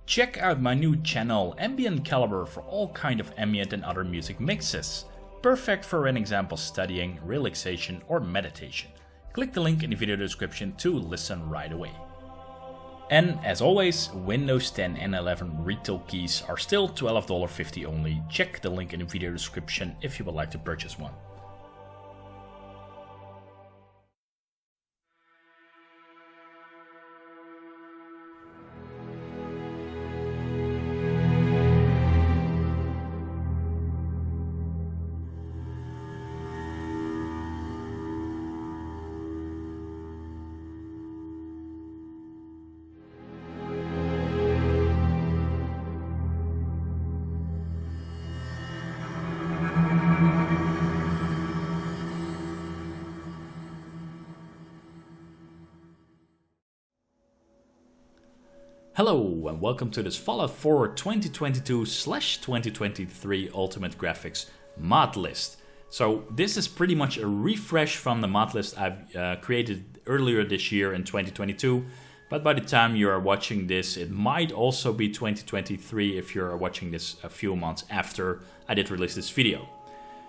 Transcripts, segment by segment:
Check out my new channel Ambient Caliber for all kind of ambient and other music mixes. Perfect for an example studying, relaxation or meditation. Click the link in the video description to listen right away. And as always, Windows 10 and 11 retail keys are still $12.50 only. Check the link in the video description if you would like to purchase one. Hello and welcome to this Fallout 4 2022/2023 Ultimate Graphics mod list. So this is pretty much a refresh from the mod list I've created earlier this year in 2022. But by the time you are watching this, it might also be 2023 if you're watching this a few months after I did release this video.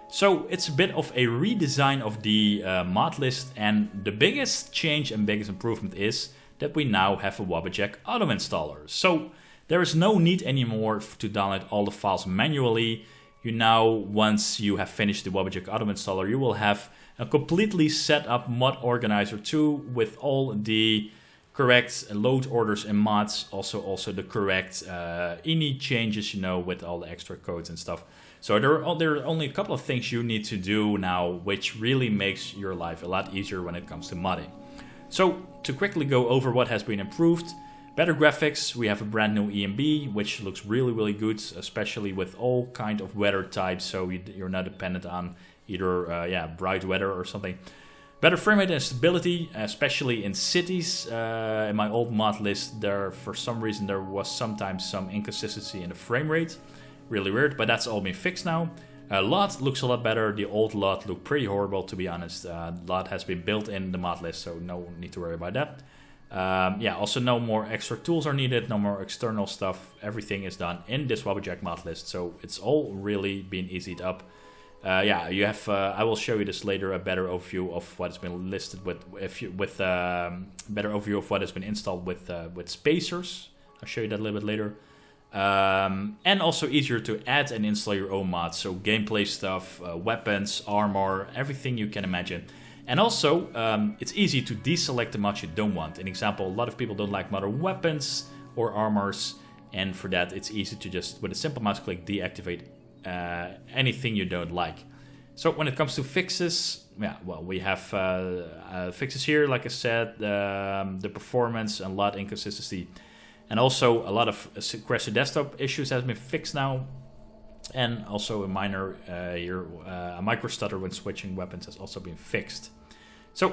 So it's a bit of a redesign of the mod list, and the biggest change and biggest improvement is that we now have a Wabbajack auto installer. So there is no need anymore to download all the files manually. You now, once you have finished the Wabbajack auto installer, you will have a completely set up mod organizer too, with all the correct load orders and mods, also the correct ini changes, you know, with all the extra codes and stuff. So there are only a couple of things you need to do now, which really makes your life a lot easier when it comes to modding. So to quickly go over what has been improved: better graphics. We have a brand new ENB, which looks really good, especially with all kind of weather types, so you're not dependent on either bright weather or something. Better frame rate and stability, especially in cities. In my old mod list, for some reason there was sometimes some inconsistency in the frame rate. Really weird, but that's all been fixed now. LOD looks a lot better. The old LOD looked pretty horrible, to be honest. LOD has been built in the mod list, so no need to worry about that. Also no more extra tools are needed, no more external stuff. Everything is done in this Wabbajack mod list, so it's all really been easied up. You have. I will show you this later. A better overview of what has been listed with better overview of what has been installed with spacers. I'll show you that a little bit later. And also easier to add and install your own mods, so gameplay stuff, weapons, armor, everything you can imagine. And also, it's easy to deselect the mods you don't want. An example, a lot of people don't like modern weapons or armors, and for that it's easy to just, with a simple mouse click, deactivate anything you don't like. So when it comes to fixes, we have fixes here, like I said, the performance and LOD inconsistency. And also a lot of crash to desktop issues has been fixed now. And also a minor a micro stutter when switching weapons has also been fixed. So,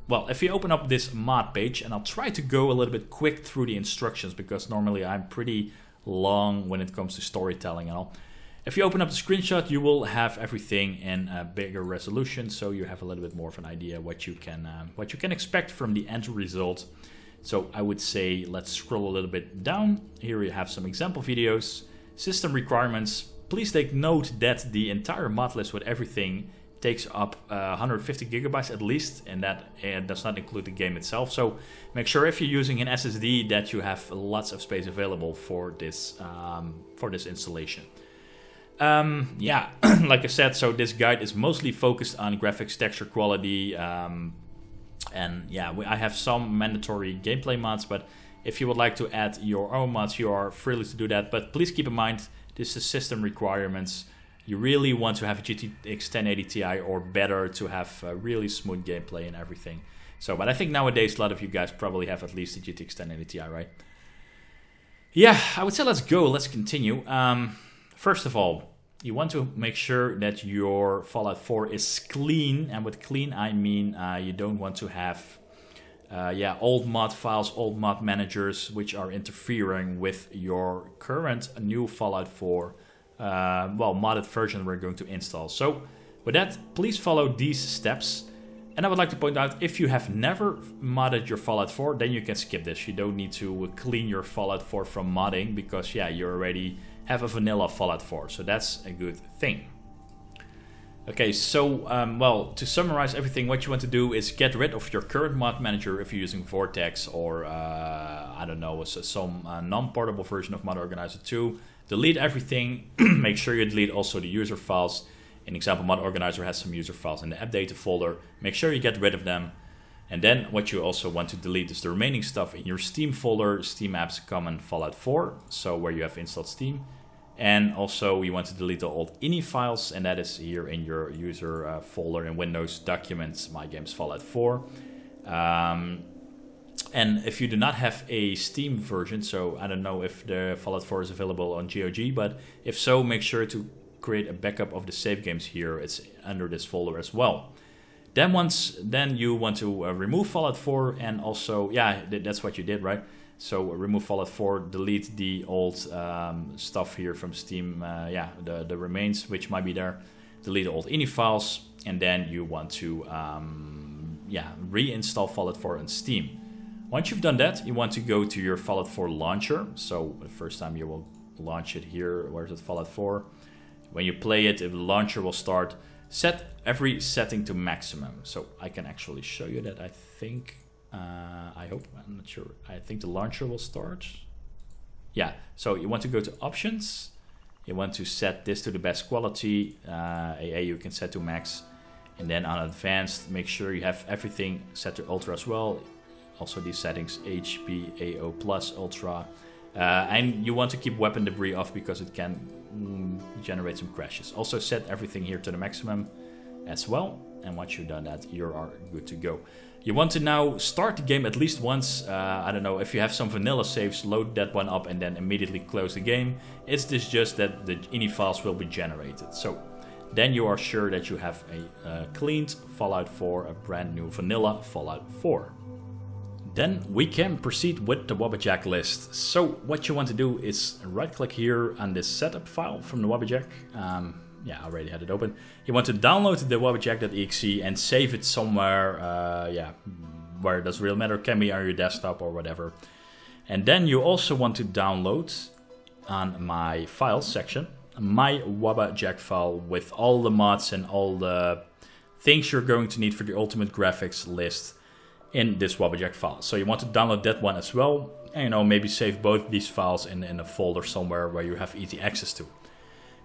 if you open up this mod page, and I'll try to go a little bit quick through the instructions, because normally I'm pretty long when it comes to storytelling and all. If you open up the screenshot, you will have everything in a bigger resolution, so you have a little bit more of an idea what you can expect from the end result. So I would say let's scroll a little bit down. Here we have some example videos. System requirements. Please take note that the entire mod list with everything takes up 150 gigabytes at least, and that does not include the game itself. So make sure if you're using an SSD that you have lots of space available for this installation. Like I said, so this guide is mostly focused on graphics, texture quality, I have some mandatory gameplay mods, but if you would like to add your own mods, you are free to do that. But please keep in mind, this is system requirements. You really want to have a GTX 1080 Ti or better to have really smooth gameplay and everything. So, but I think nowadays a lot of you guys probably have at least a GTX 1080 Ti, right? Yeah, I would say let's go, let's continue. First of all, you want to make sure that your Fallout 4 is clean, and with clean I mean you don't want to have old mod files, old mod managers which are interfering with your current new Fallout 4 modded version we're going to install. So with that, please follow these steps. And I would like to point out, if you have never modded your Fallout 4, then you can skip this. You don't need to clean your Fallout 4 from modding, because yeah, you already have a vanilla Fallout 4, so that's a good thing. Okay, so well, to summarize everything, what you want to do is get rid of your current mod manager if you're using Vortex or I don't know, some non-portable version of Mod Organizer 2. Delete everything. Make sure you delete also the user files. In example, Mod Organizer has some user files in the app data folder. Make sure you get rid of them. And then what you also want to delete is the remaining stuff in your Steam folder, Steam Apps Common Fallout 4, so where you have installed Steam. And also you want to delete the old ini files, and that is here in your user folder in Windows Documents, My Games Fallout 4. And if you do not have a Steam version, so I don't know if the Fallout 4 is available on GOG, but if so, make sure to create a backup of the save games here. It's under this folder as well. Then you want to remove Fallout 4, and also, yeah, that's what you did, right? So remove Fallout 4, delete the old stuff here from Steam, yeah, the remains which might be there, delete the old ini files, and then you want to yeah, reinstall Fallout 4 on Steam. Once you've done that, you want to go to your Fallout 4 launcher. So the first time you will launch it here, where's it, Fallout 4? When you play it, the launcher will start. Set every setting to maximum. So I can actually show you that, I think. I hope, I'm not sure. I think the launcher will start. Yeah, so you want to go to options. You want to set this to the best quality. AA you can set to max. And then on advanced, make sure you have everything set to ultra as well. Also these settings, HP, AO plus, ultra. And you want to keep weapon debris off because it can generate some crashes. Also set everything here to the maximum as well. And once you've done that, you are good to go. You want to now start the game at least once. I don't know, if you have some vanilla saves, load that one up and then immediately close the game. It's just that the ini files will be generated. So then you are sure that you have a cleaned Fallout 4, a brand new vanilla Fallout 4. Then we can proceed with the Wabbajack list. So what you want to do is right click here on this setup file from the Wabbajack. Yeah, I already had it open. You want to download the wabbajack.exe and save it somewhere, yeah, where it doesn't really matter, can be on your desktop or whatever. And then you also want to download on my files section, my Wabbajack file with all the mods and all the things you're going to need for the ultimate graphics list in this Wabbajack file. So you want to download that one as well, and you know, maybe save both these files in a folder somewhere where you have easy access to.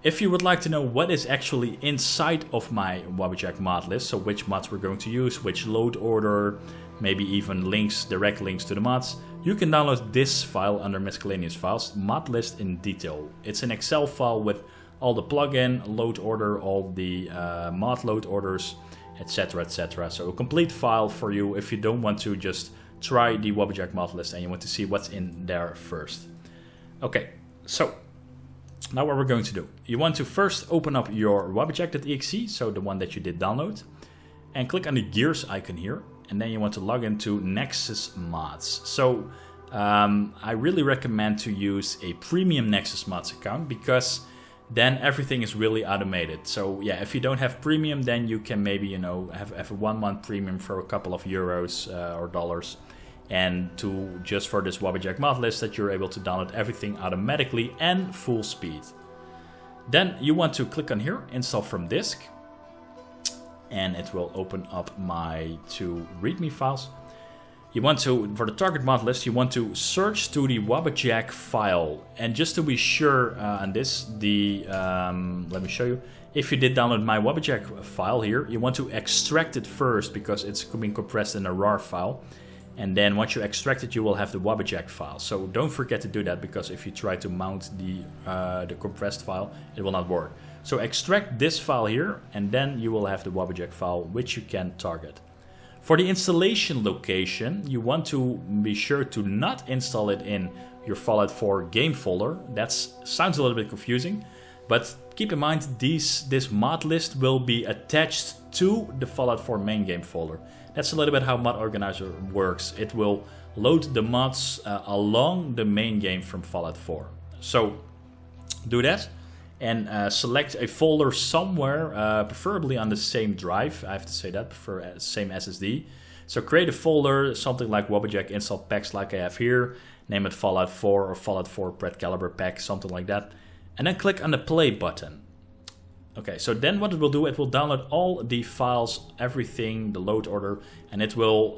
If you would like to know what is actually inside of my Wabbajack mod list, so which mods we're going to use, which load order, maybe even links, direct links to the mods, you can download this file under miscellaneous files, Modlist in detail. It's an Excel file with all the plugin, load order, all the mod load orders, etc, etc. So a complete file for you if you don't want to just try the Wabbajack mod list and you want to see what's in there first. Okay, so now what we're going to do. You want to first open up your wabbajack.exe, so the one that you did download, and click on the gears icon here, and then you want to log into Nexus Mods. So I really recommend to use a premium Nexus Mods account because then everything is really automated. So yeah, if you don't have premium, then you can maybe, you know, have a 1 month premium for a couple of euros or dollars. And to just for this Wabbajack mod list that you're able to download everything automatically and full speed. Then you want to click on here, install from disk, and it will open up my 2 README files. You want to, for the target mod list, you want to search to the Wabbajack file. And just to be sure on this, let me show you. If you did download my Wabbajack file here, you want to extract it first because it's being compressed in a RAR file. And then once you extract it, you will have the Wabbajack file. So don't forget to do that, because if you try to mount the compressed file, it will not work. So extract this file here, and then you will have the Wabbajack file, which you can target. For the installation location, you want to be sure to not install it in your Fallout 4 game folder. That sounds a little bit confusing, but keep in mind this mod list will be attached to the Fallout 4 main game folder. That's a little bit how Mod Organizer works. It will load the mods along the main game from Fallout 4. So do that. and select a folder somewhere, preferably on the same drive. I have to say that, prefer same SSD. So create a folder, something like Wabbajack install packs like I have here. Name it Fallout 4 or Fallout 4 PredCaliber pack, something like that. And then click on the play button. Okay, so then what it will do, it will download all the files, everything, the load order, and it will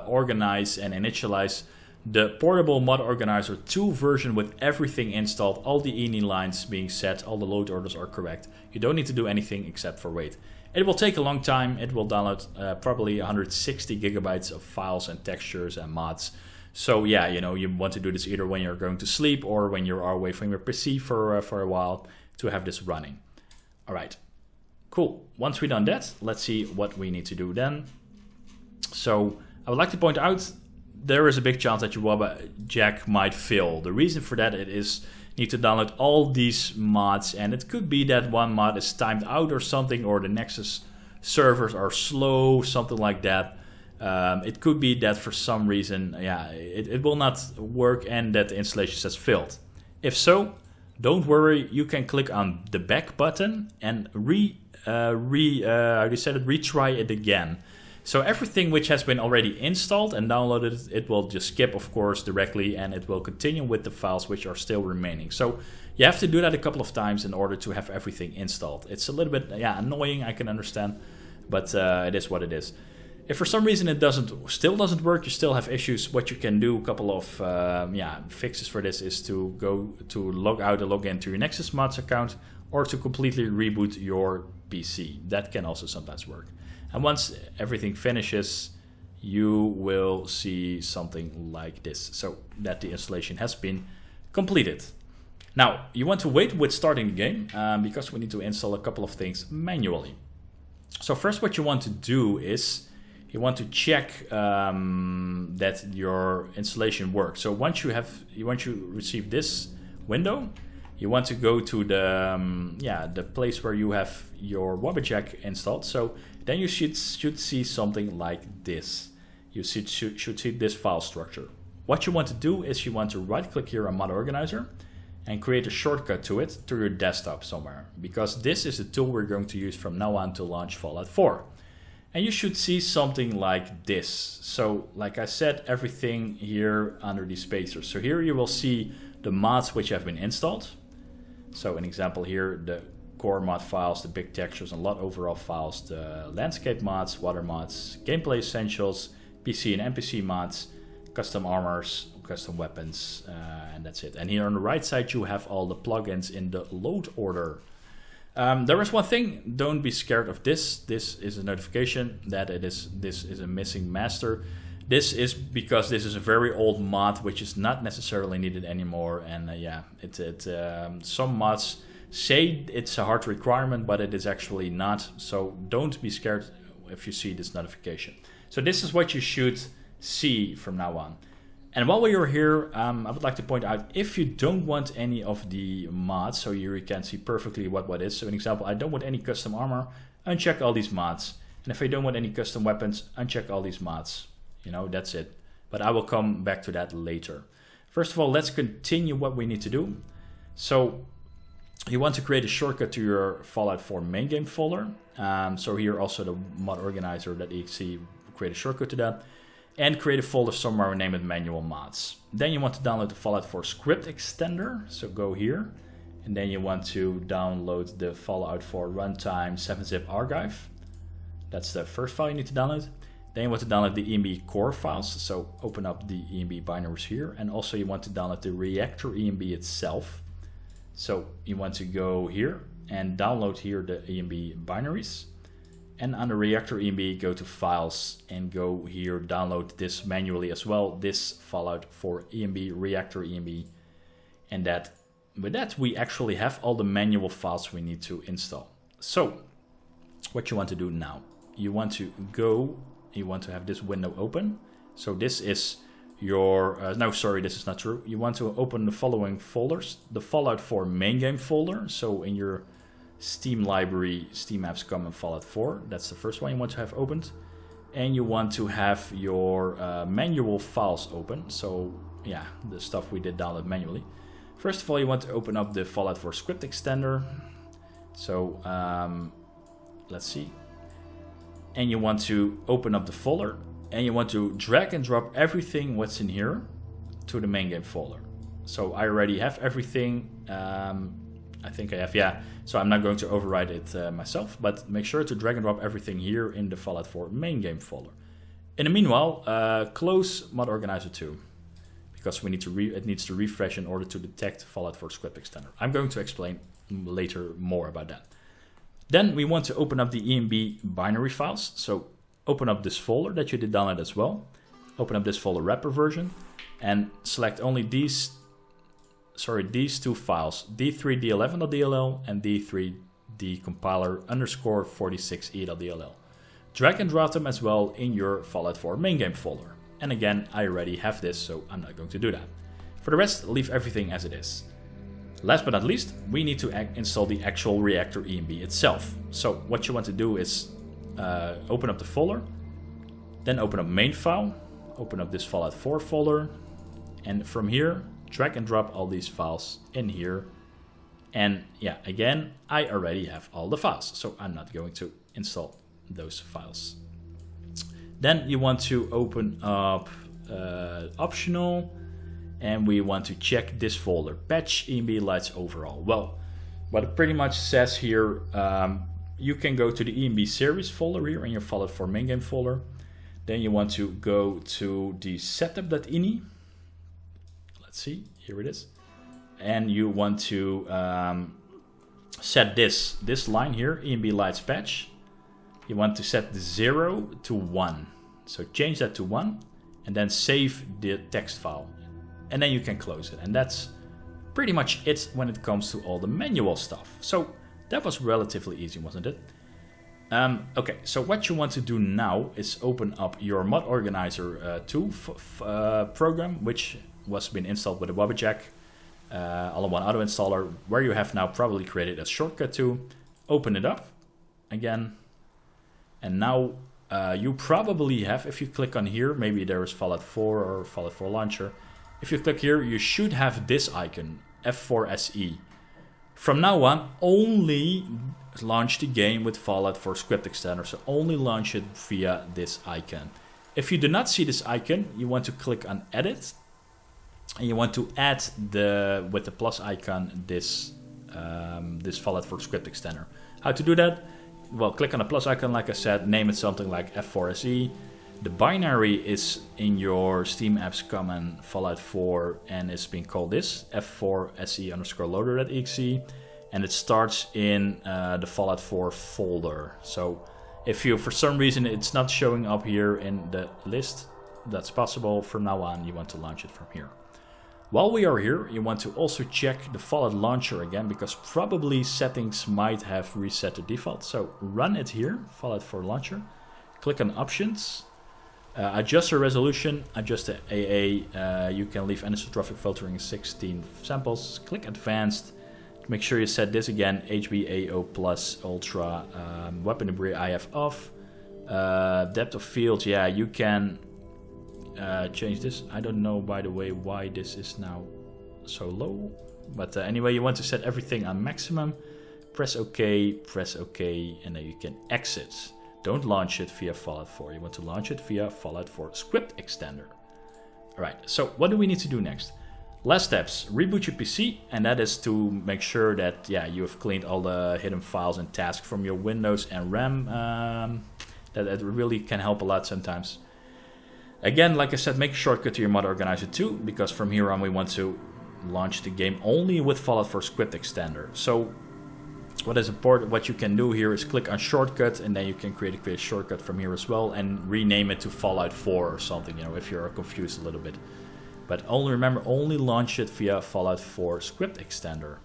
organize and initialize the portable mod organizer 2 version with everything installed, all the ENI lines being set, all the load orders are correct. You don't need to do anything except for wait. It will take a long time. It will download probably 160 gigabytes of files and textures and mods. So yeah, you know, you want to do this either when you're going to sleep or when you are away from your PC for a while to have this running. All right, cool. Once we've done that, let's see what we need to do then. So I would like to point out there is a big chance that your Wabbajack might fail. The reason for that is you need to download all these mods, and it could be that one mod is timed out or something, or the Nexus servers are slow, something like that. It could be that for some reason, yeah, it will not work and that the installation has failed. If so, don't worry, you can click on the back button and retry it again. So everything which has been already installed and downloaded, it will just skip, of course, directly, and it will continue with the files which are still remaining. So you have to do that a couple of times in order to have everything installed. It's a little bit annoying, I can understand, but it is what it is. If for some reason it still doesn't work, you still have issues, what you can do, a couple of fixes for this is to go to log out and log into your Nexus Mods account, or to completely reboot your PC. That can also sometimes work. And once everything finishes, you will see something like this, so that the installation has been completed. Now, you want to wait with starting the game because we need to install a couple of things manually. So first what you want to do is you want to check that your installation works. So once you receive this window, you want to go to the place where you have your Wabbajack installed. So then you should see something like this. You should see this file structure. What you want to do is you want to right click here on Mod Organizer and create a shortcut to it to your desktop somewhere, because this is the tool we're going to use from now on to launch Fallout 4. And you should see something like this. So like I said, everything here under these spacers. So here you will see the mods which have been installed. So an example here, the core mod files, the big textures and lot overall files, the landscape mods, water mods, gameplay essentials, PC and NPC mods, custom armors, custom weapons, and that's it. And here on the right side you have all the plugins in the load order. There is one thing, don't be scared of this. This is a notification that this is a missing master. This is because this is a very old mod which is not necessarily needed anymore, and some mods say it's a hard requirement, but it is actually not. So don't be scared if you see this notification. So this is what you should see from now on. And while we are here, I would like to point out, if you don't want any of the mods, so you can see perfectly what is. So an example, I don't want any custom armor, uncheck all these mods. And if I don't want any custom weapons, uncheck all these mods. You know, that's it. But I will come back to that later. First of all, let's continue what we need to do. So you want to create a shortcut to your Fallout 4 main game folder. So here also the mod organizer.exe, create a shortcut to that. And create a folder somewhere and name it manual mods. Then you want to download the Fallout 4 script extender. So go here. And then you want to download the Fallout 4 runtime 7-zip archive. That's the first file you need to download. Then you want to download the ENB core files. So open up the ENB binaries here. And also you want to download the reactor ENB itself. So you want to go here and download here the ENB binaries. And on the reactor ENB, go to files and go here, download this manually as well, this Fallout 4 ENB, reactor ENB. And with that, we actually have all the manual files we need to install. So what you want to do now, you want to have this window open. So this is your, no, sorry, this is not true. You want to open the following folders, the Fallout 4 main game folder. So in your Steam library, Steam apps come in Fallout 4. That's the first one you want to have opened. And you want to have your manual files open. So yeah, the stuff we did download manually. First of all, you want to open up the Fallout 4 script extender. So let's see. And you want to open up the folder, and you want to drag and drop everything what's in here to the main game folder. So I already have everything. I think I have, yeah. So I'm not going to override it myself, but make sure to drag and drop everything here in the Fallout 4 main game folder. In the meanwhile, close Mod Organizer 2, because we need to it needs to refresh in order to detect Fallout 4 script extender. I'm going to explain later more about that. Then we want to open up the ENB binary files. So open up this folder that you did download as well. Open up this folder wrapper version and select only these two files, d3d11.dll and d3d compiler_46e.dll. Drag and drop them as well in your Fallout 4 main game folder. And again, I already have this, so I'm not going to do that. For the rest, leave everything as it is. Last but not least, we need to install the actual reactor ENB itself. So what you want to do is open up the folder, then open up main file, open up this Fallout 4 folder, and from here, drag and drop all these files in here. And yeah, again, I already have all the files, so I'm not going to install those files. Then you want to open up optional, and we want to check this folder, patch ENB lights overall. Well, what it pretty much says here, you can go to the ENB series folder here in your Fallout 4 main game folder. Then you want to go to the setup.ini. Let's see, here it is. And you want to set this line here, ENB lights patch. You want to set the 0 to 1. So change that to 1 and then save the text file. And then you can close it. And that's pretty much it when it comes to all the manual stuff. So that was relatively easy, wasn't it? Okay, so what you want to do now is open up your Mod Organizer 2 program, which was been installed with a Wabbajack all-in-one auto installer, where you have now probably created a shortcut to. Open it up again. And now you probably have, if you click on here, maybe there is Fallout 4 or Fallout 4 launcher. If you click here, you should have this icon, F4SE. From now on, only launch the game with Fallout 4 script extender, so only launch it via this icon. If you do not see this icon, you want to click on Edit, and you want to add with the plus icon this Fallout 4 script extender. How to do that? Well, click on the plus icon, like I said, name it something like F4SE. The binary is in your Steam Apps Common Fallout 4 and it's being called this, F4SE_loader.exe, and it starts in the Fallout 4 folder. So if you, for some reason, it's not showing up here in the list, that's possible. From now on, you want to launch it from here. While we are here, you want to also check the Fallout launcher again, because probably settings might have reset the default. So run it here, Fallout 4 launcher. Click on Options. Adjust the resolution, adjust the AA. You can leave anisotrophic filtering 16 samples. Click Advanced. Make sure you set this again, HBAO plus Ultra. Weapon debris IF off. Depth of field, yeah, you can change this. I don't know, by the way, why this is now so low. But anyway, you want to set everything on maximum. Press OK, and then you can exit. Don't launch it via Fallout 4. You want to launch it via Fallout 4 script extender. Alright, so what do we need to do next? Last steps, reboot your PC, and that is to make sure that you have cleaned all the hidden files and tasks from your Windows and RAM. That really can help a lot sometimes. Again, like I said, make a shortcut to your Mod Organizer 2, because from here on we want to launch the game only with Fallout 4 script extender. So what is important, what you can do here is click on shortcut, and then you can create a shortcut from here as well and rename it to Fallout 4 or something, if you're confused a little bit. But only remember, only launch it via Fallout 4 script extender.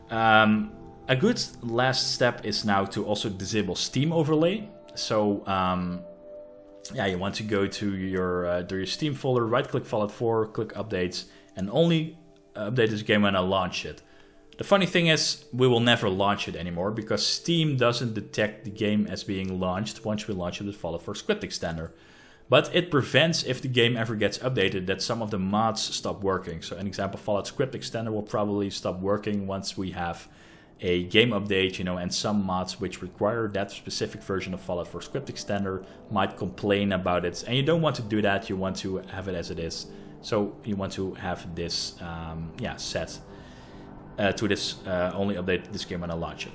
A good last step is now to also disable Steam overlay. So you want to go to your Steam folder, right click Fallout 4, click updates, and only update this game when I launch it. The funny thing is, we will never launch it anymore, because Steam doesn't detect the game as being launched once we launch it with Fallout 4 script extender. But it prevents, if the game ever gets updated, that some of the mods stop working. So an example, Fallout Script Extender will probably stop working once we have a game update, and some mods which require that specific version of Fallout for Script Extender might complain about it. And you don't want to do that, you want to have it as it is. So you want to have this set to this only update this game when I launch it.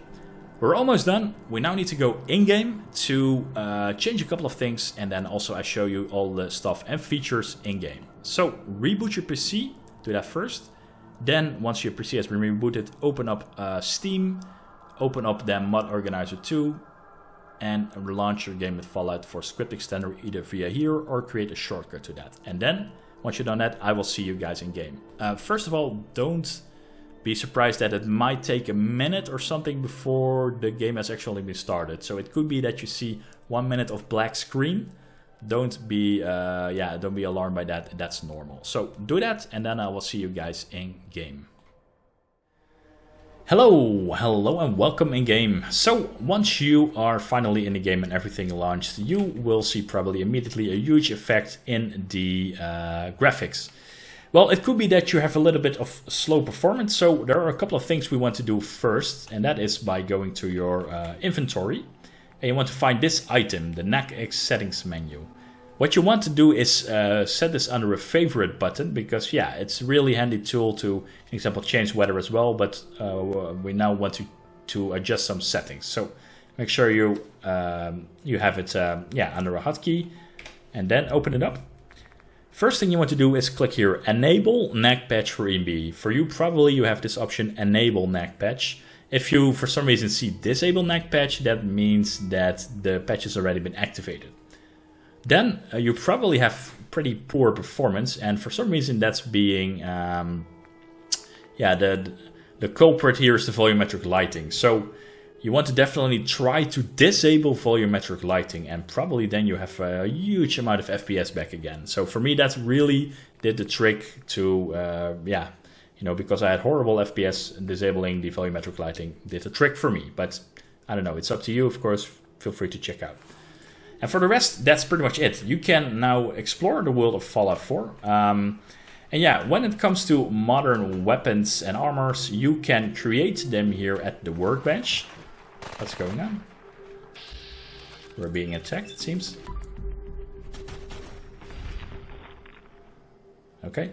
We're almost done. We now need to go in-game to change a couple of things, and then also I show you all the stuff and features in-game. So reboot your PC, do that first. Then once your PC has been rebooted, open up Steam, open up then Mod Organizer 2, and relaunch your game with Fallout for Script Extender either via here or create a shortcut to that. And then once you've done that, I will see you guys in-game. First of all, don't be surprised that it might take a minute or something before the game has actually been started. So it could be that you see 1 minute of black screen. Don't be alarmed by that. That's normal. So do that, and then I will see you guys in game. Hello, and welcome in game. So once you are finally in the game and everything launched, you will see probably immediately a huge effect in the graphics. Well, it could be that you have a little bit of slow performance, so there are a couple of things we want to do first, and that is by going to your inventory, and you want to find this item, the NACX settings menu. What you want to do is set this under a favorite button, because it's a really handy tool to, for example, change weather as well, but we now want to adjust some settings. So make sure you have it under a hotkey, and then open it up. First thing you want to do is click here, Enable NAC Patch for ENB. For you, probably you have this option, Enable NAC Patch. If you, for some reason, see Disable NAC Patch, that means that the patch has already been activated. Then you probably have pretty poor performance, and for some reason that's being, the culprit here is the volumetric lighting. So you want to definitely try to disable volumetric lighting, and probably then you have a huge amount of FPS back again. So for me, that really did the trick to, because I had horrible FPS, disabling the volumetric lighting did a trick for me. But I don't know, it's up to you, of course, feel free to check out. And for the rest, that's pretty much it. You can now explore the world of Fallout 4. When it comes to modern weapons and armors, you can create them here at the workbench. What's going on? We're being attacked, it seems. Okay.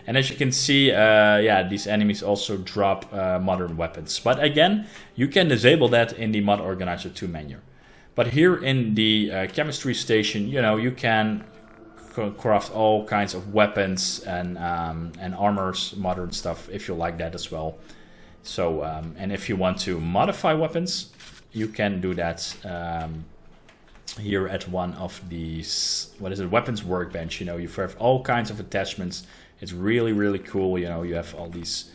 And as you can see, these enemies also drop modern weapons. But again, you can disable that in the Mod Organizer 2 menu. But here in the chemistry station, you can craft all kinds of weapons and armors, modern stuff, if you like that as well. So, and if you want to modify weapons, you can do that here at one of these, weapons workbench. You have all kinds of attachments. It's really, really cool. You have all these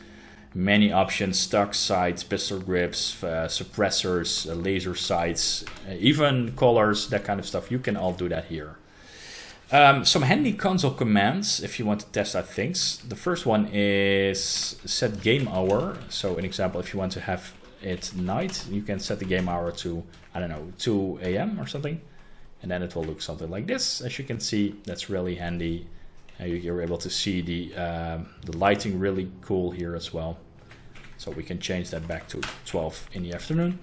many options, stock sights, pistol grips, suppressors, laser sights, even colors, that kind of stuff. You can all do that here. Some handy console commands if you want to test out things. The first one is set game hour. So an example, if you want to have it night, you can set the game hour to, 2 a.m. or something. And then it will look something like this. As you can see, that's really handy. You're able to see the lighting really cool here as well. So we can change that back to 12 in the afternoon.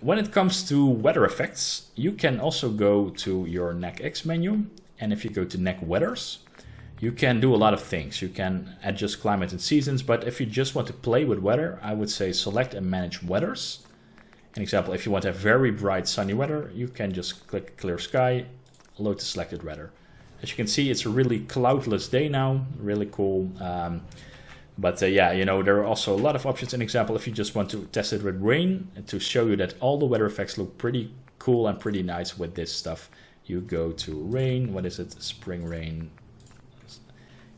When it comes to weather effects, you can also go to your NACX menu. And if you go to NAC Weathers, you can do a lot of things. You can adjust climate and seasons. But if you just want to play with weather, I would say select and manage weathers. An example, if you want to have very bright sunny weather, you can just click clear sky, load the selected weather. As you can see, it's a really cloudless day now, really cool. There are also a lot of options. An example, if you just want to test it with rain, and to show you that all the weather effects look pretty cool and pretty nice with this stuff, you go to rain, spring rain.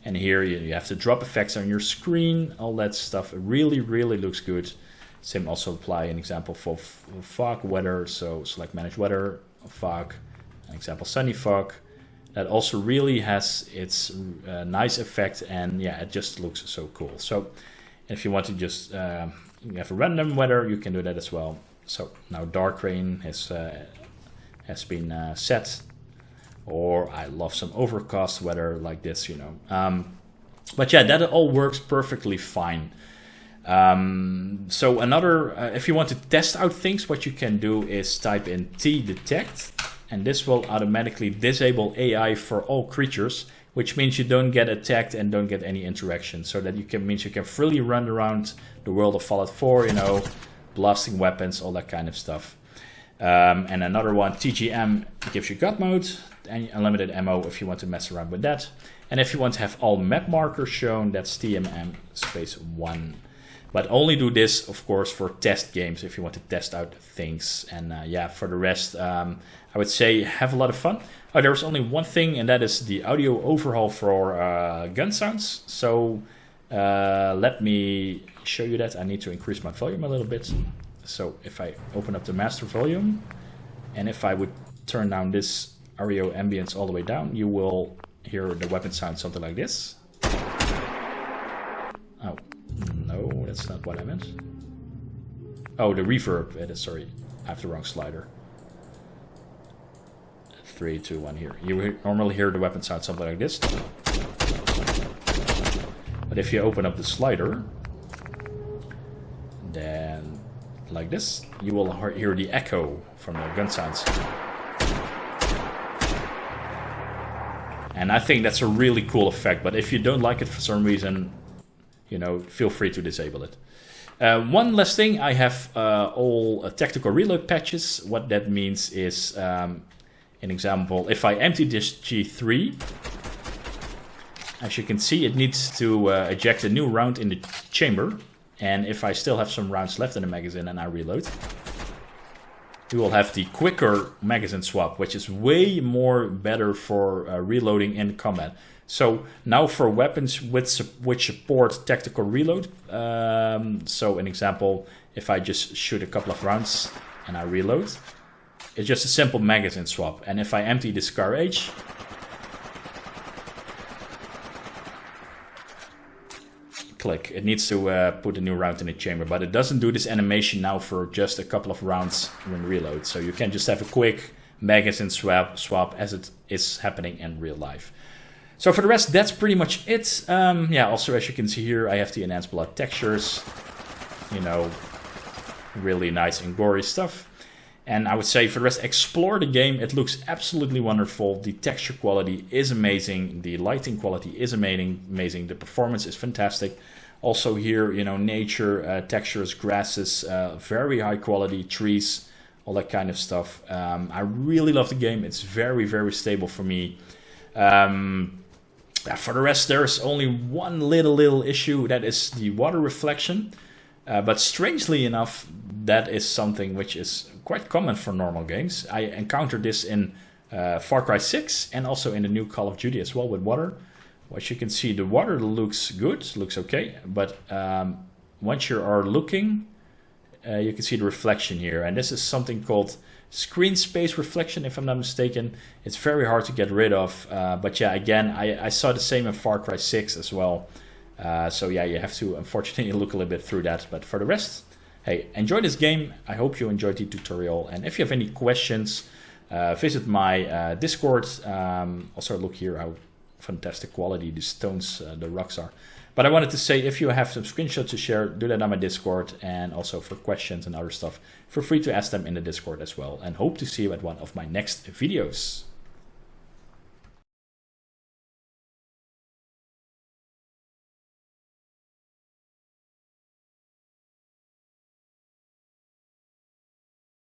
And here you have the drop effects on your screen, all that stuff. It really, really looks good. Same also apply an example for fog weather. So select manage weather, fog, an example sunny fog. That also really has its nice effect, and it just looks so cool. So if you want to just you have a random weather, you can do that as well. So now dark rain has been set. or I love some overcast weather like this, you know. But yeah, that all works perfectly fine. So another, if you want to test out things, what you can do is type in t-detect, and this will automatically disable AI for all creatures, which means you don't get attacked and don't get any interaction. So that means you can freely run around the world of Fallout 4, you know, blasting weapons, all that kind of stuff. And another one, TGM, gives you God mode and unlimited ammo if you want to mess around with that. And if you want to have all map markers shown, that's TMM space 1. But only do this, of course, for test games if you want to test out things. And yeah, for the rest, I would say have a lot of fun. Oh, there's only one thing, and that is the audio overhaul for gun sounds. So let me show you that. I need to increase my volume a little bit. So if I open up the master volume, and if I would turn down this audio ambience all the way down, you will hear the weapon sound something like this. Oh, no, that's not what I meant. Oh, the reverb. Sorry, I have the wrong slider. 3, 2, 1 here. You normally hear the weapon sound something like this. But if you open up the slider, then like this, you will hear the echo from the gun sounds. And I think that's a really cool effect, but if you don't like it for some reason, you know, feel free to disable it. One last thing, I have all tactical reload patches. What that means is, an example, if I empty this G3, as you can see, it needs to eject a new round in the chamber. And if I still have some rounds left in the magazine and I reload, you will have the quicker magazine swap, which is way more better for reloading in combat. So now for weapons which support tactical reload, so an example, if I just shoot a couple of rounds and I reload, it's just a simple magazine swap. And if I empty this cartridge, click, it needs to put a new round in the chamber, but it doesn't do this animation now for just a couple of rounds when reload. So you can just have a quick magazine swap as it is happening in real life. So for the rest, that's pretty much it. Yeah, also as you can see here, I have the enhanced blood textures, you know, really nice and gory stuff. And I would say for the rest, explore the game. It looks absolutely wonderful. The texture quality is amazing. The lighting quality is amazing. The performance is fantastic. Also here, you know, nature, textures, grasses, very high quality, trees, all that kind of stuff. I really love the game. It's very, very stable for me. For the rest, there's only one little issue. That is the water reflection. But strangely enough, that is something which is quite common for normal games. I encountered this in Far Cry 6 and also in the new Call of Duty as well with water. As you can see, the water looks good, looks okay. But once you are looking, you can see the reflection here. And this is something called screen space reflection, if I'm not mistaken. It's very hard to get rid of. But yeah, again, I saw the same in Far Cry 6 as well. So yeah, you have to unfortunately look a little bit through that. But for the rest, hey, enjoy this game. I hope you enjoyed the tutorial. And if you have any questions, visit my Discord. Also look here how fantastic quality the stones, the rocks are. But I wanted to say, if you have some screenshots to share, do that on my Discord. And also for questions and other stuff, feel free to ask them in the Discord as well. And hope to see you at one of my next videos.